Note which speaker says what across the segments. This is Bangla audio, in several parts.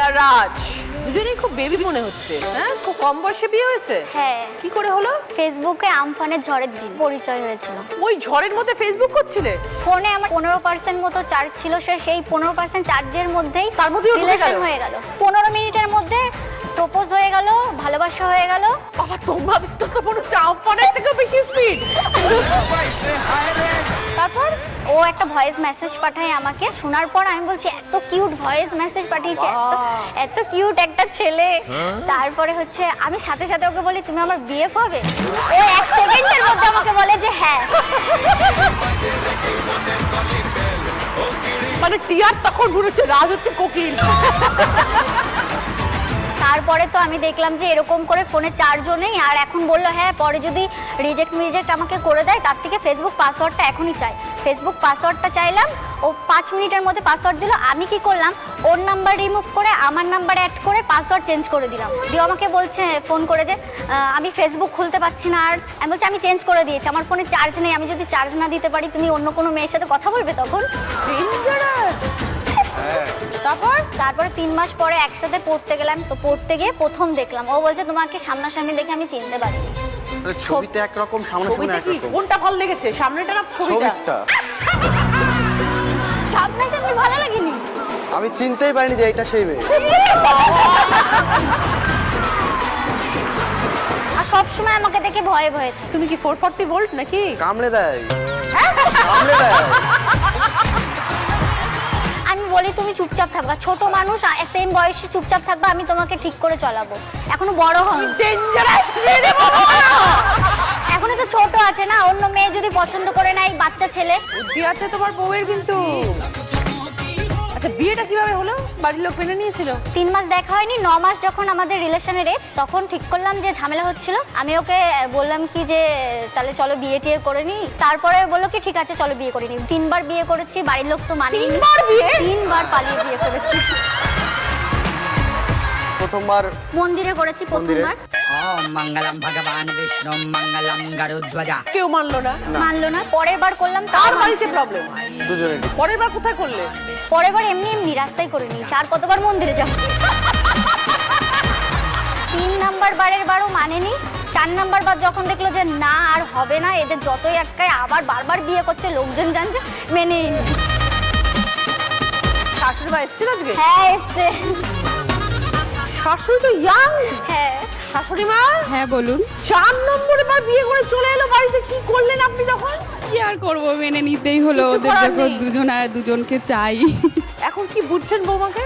Speaker 1: আর রাজ দুজনেই খুব বেবি মনে হচ্ছে। হ্যাঁ, খুব কম বয়সে বিয়ে হয়েছে।
Speaker 2: হ্যাঁ।
Speaker 1: কি করে হলো?
Speaker 2: ফেসবুকে আমফানের ঝড়ের দিন পরিচয় হয়েছিল।
Speaker 1: ওই ঝড়ের মধ্যে ফেসবুক করছিলে?
Speaker 2: ফোনে আমার 15% মতো চার্জ ছিল, সেই 15% চার্জের মধ্যেই
Speaker 1: তার মধ্যেই
Speaker 2: রিলেশন হয়ে গেল। 15 মিনিটের মধ্যে প্রপোজ হয়ে গেল, ভালোবাসা হয়ে গেল।
Speaker 1: বাবা, তোমার তো মনে হচ্ছে আমফানের থেকে বেশি স্পিড। তারপর
Speaker 2: ও একটা ভয়েস মেসেজ পাঠায় আমাকে, শোনার পর আমি বলছি এত কিউট ভয়েস মেসেজ পাঠিয়েছে, এত কিউট একটা ছেলে। তারপরে হচ্ছে আমি সাথে সাথে ওকে বলি তুমি আমার বিয়ে হবে। ও 1 সেকেন্ডের মধ্যে আমাকে বলে যে হ্যাঁ।
Speaker 1: মানে টিয়ার তখন মনে হচ্ছে রাজ হচ্ছে কোকিল।
Speaker 2: তারপরে তো আমি দেখলাম যে এরকম করে ফোনে চার্জও নেই, আর এখন বললো হ্যাঁ পরে যদি রিজেক্ট আমাকে করে দেয় তার থেকে ফেসবুক পাসওয়ার্ডটা এখনই চাই। ফেসবুক পাসওয়ার্ডটা চাইলাম, ও 5 মিনিটের মধ্যে পাসওয়ার্ড দিল। আমি কি করলাম, ওর নাম্বার রিমুভ করে আমার নাম্বার অ্যাড করে পাসওয়ার্ড চেঞ্জ করে দিলাম। দিয়ে আমাকে বলছে ফোন করে যে আমি ফেসবুক খুলতে পারছি না। আর আমি বলছি আমি চেঞ্জ করে দিয়েছি, আমার ফোনে চার্জ নেই, আমি যদি চার্জ না দিতে পারি তুমি অন্য কোনো মেয়ের সাথে কথা বলবে তখন। তারপরে 3 মাস পরে একসাথে পড়তে গেলাম। তো পড়তে গিয়ে প্রথম দেখলাম, ও বলছে তোমাকে সামনাসামনি দেখে আমি চিনতে পারিনি।
Speaker 3: ছবিতে একরকম, সামনাসামনি একরকম।
Speaker 1: কোনটা ভালো লেগেছে, সামনেটা না ছবিটা?
Speaker 2: সামনাসামনি ভালো লাগেনি,
Speaker 3: আমি চিনতেই পারিনি যে এটা সেই মেয়ে।
Speaker 2: আর সব সময় আমাকে দেখে ভয়ে ভয়ে থাকে।
Speaker 1: তুমি কি 440 ভোল্ট নাকি?
Speaker 3: কামড়ে দেয়, কামড়ে দেয়।
Speaker 2: আমি বলি তুমি চুপচাপ থাকবা, ছোট মানুষ সেম বয়সে চুপচাপ থাকবা, আমি তোমাকে ঠিক করে চালাবো। এখনো বড় হন, এখনো তো ছোট আছে না, অন্য মেয়ে যদি পছন্দ করে না, এই বাচ্চা ছেলে।
Speaker 1: বুদ্ধি আছে তোমার বউয়ের কিন্তু। আচ্ছা, বিয়েটা কিভাবে হলো? বাড়ির লোক মেনে নিয়েছিল?
Speaker 2: 3 মাস দেখা হয়নি, 9 মাস যখন আমাদের রিলেশনের এজ, তখন ঠিক করলাম যে ঝামেলা হচ্ছিল। আমি ওকে বললাম কি যে তাহলে চলো বিয়ে টিয়ে করে নি। তারপরে বললো কি ঠিক আছে চলো বিয়ে করে নি। 3 বার বিয়ে করেছি, বাড়ির লোক তো মানে
Speaker 1: 3 বার বিয়ে?
Speaker 2: 3 বার পালিয়ে বিয়ে করেছি।
Speaker 3: প্রথমবার
Speaker 2: মন্দিরে করেছি প্রথমবার।
Speaker 4: ওম মঙ্গলম ভগবান বিষ্ণু মঙ্গলম গরুধ্বজা।
Speaker 1: কেউ মানলো না?
Speaker 2: মানলো না। পরের বার করলাম,
Speaker 1: তার বাড়িতে প্রবলেম।
Speaker 3: দুজনেরই।
Speaker 1: পরের বার কোথায় করলে?
Speaker 2: পরের বার এমনি এমনি রাস্তায় করে নিয়েছি। আর কতবার মন্দিরে যাব? 3 নাম্বার বারের বারও মানেনি। 4 নাম্বার বার যখন দেখলো যে না আর হবে না, এদের যতই আটকায় আবার বারবার বিয়ে করছে, লোকজন জানছে, মেনেই নি।
Speaker 1: শাশুড়ি মা এসেছিল আজকে?
Speaker 2: হ্যাঁ এসছে।
Speaker 1: শাশুড়ি তো ইয়াং।
Speaker 2: হ্যাঁ।
Speaker 1: শাশুড়ি মা?
Speaker 5: হ্যাঁ বলুন।
Speaker 1: 4 নম্বরে বার বিয়ে করে চলে এলো বাড়িতে, কি করলেন আপনি তখন?
Speaker 5: কি আর করবো, মেনে নিতেই হলো।
Speaker 1: কিছু
Speaker 5: ওদের
Speaker 1: করার
Speaker 5: যখন
Speaker 1: নেই।
Speaker 5: দুজনকে চাই।
Speaker 1: এখন কি বুঝছেন বৌমাকে?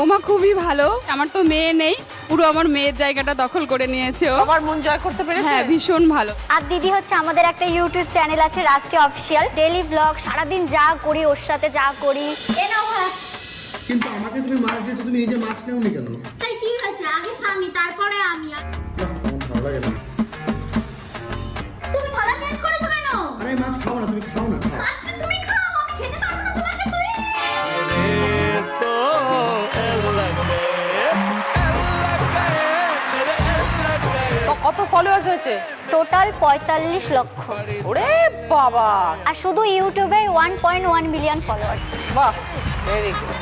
Speaker 5: ওমা খুবই ভালো। আমার তো মেয়ে নেই, পুরো আমার মেয়ের জায়গাটা দখল করে নিয়েছে ও।
Speaker 1: আমার মন জয় করতে পেরেছে।
Speaker 5: হ্যাঁ ভীষণ ভালো।
Speaker 2: আর দিদি হচ্ছে আমাদের একটা ইউটিউব চ্যানেল আছে রাষ্ট্রীয় অফিসিয়াল, ডেইলি ব্লগ, সারাদিন যা করি ওর সাথে যা করি।
Speaker 6: কিন্তু আমাকে তুমি মাছ দিয়েছো, তুমি নিজে মাছ নেওনি কেন?
Speaker 2: তাই কি হয়েছে, আগে স্বামী তারপরে আমি।
Speaker 6: ভালো লাগে না।
Speaker 2: তুমি থালা চেঞ্জ করেছো কেন?
Speaker 6: আরে মাছ খাও না, তুমি খাও না, খাও।
Speaker 2: মাছটা তুমি খাও, আমি খেতে পারবো না তোমাকে।
Speaker 1: কত ফলোয়ার্স হয়েছে?
Speaker 2: টোটাল 45 লক্ষ।
Speaker 1: ওরে বাবা!
Speaker 2: আর শুধু ইউটিউবে 1.1 মিলিয়ন ফলোয়ার্স।
Speaker 1: বাহ, ভেরি গুড।